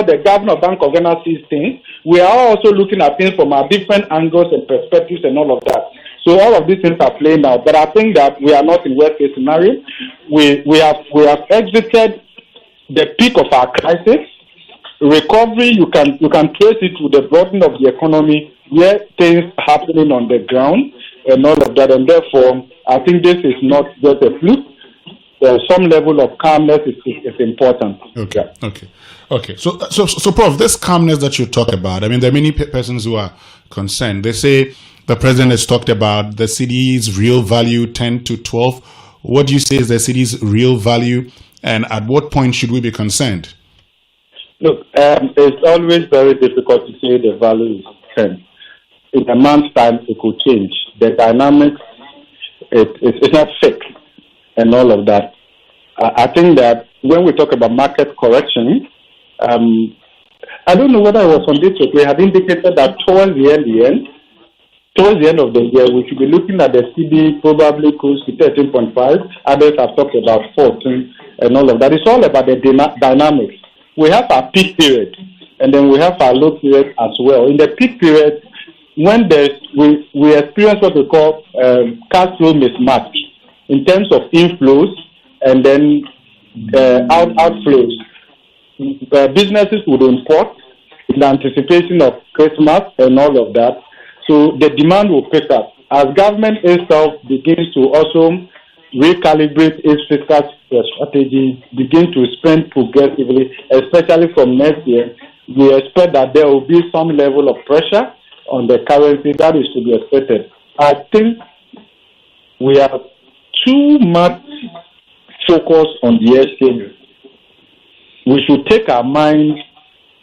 the governor of Bank of Ghana sees things, we are also looking at things from our different angles and perspectives and all of that. So all of these things are playing out. But I think that we are not in worst case scenario. We have exited the peak of our crisis. Recovery, you can trace it to the broadening of the economy, where things are happening on the ground and all of that. And therefore, I think this is not just a fluke. Some level of calmness is important. Okay. Yeah. Okay. So, Prof, this calmness that you talk about, I mean, there are many persons who are concerned. They say the president has talked about the CD's real value 10 to 12. What do you say is the CD's real value, and at what point should we be concerned? Look, it's always very difficult to say the value is 10. In a month's time, it could change. The dynamics, it's not fixed and all of that. I think that when we talk about market correction, I don't know whether I was on this, we had indicated that towards the end of the year, we should be looking at the CD probably close to 13.5. Others have talked about 14 and all of that. It's all about the dynamics. We have our peak period, and then we have our low period as well. In the peak period, when we experience what we call cash flow mismatch in terms of inflows and then outflows. Businesses would import in anticipation of Christmas and all of that. So the demand will pick up. As government itself begins to also recalibrate its fiscal strategy, begin to spend progressively, especially from next year, we expect that there will be some level of pressure on the currency. That is to be expected. I think we are too much focused on the exchange. We should take our mind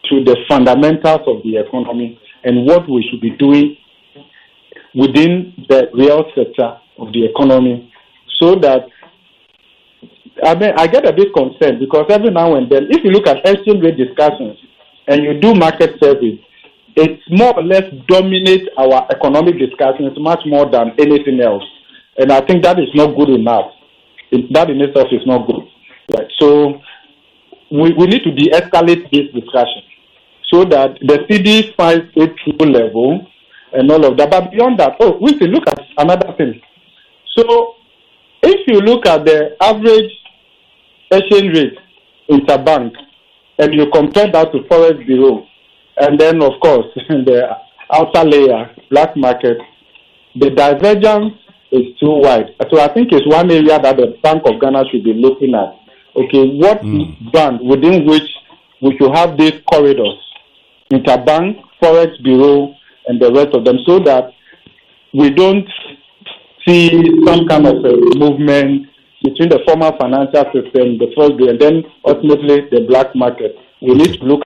to the fundamentals of the economy and what we should be doing within the real sector of the economy, so that, I get a bit concerned because every now and then, if you look at exchange rate discussions and you do market surveys, it more or less dominates our economic discussions much more than anything else. And I think that is not good enough. That in itself is not good. Right? So we need to de-escalate this discussion so that the CD finds its true level and all of that. But beyond that, we should look at another thing. So if you look at the average exchange rate interbank and you compare that to Forex Bureau, and then of course the outer layer, black market, the divergence is too wide. So I think it's one area that the Bank of Ghana should be looking at. Okay, what band within which we should have these corridors, interbank, Forex Bureau, and the rest of them, so that we don't see some kind of a movement between the formal financial system, the first day, and then ultimately the black market. We need to look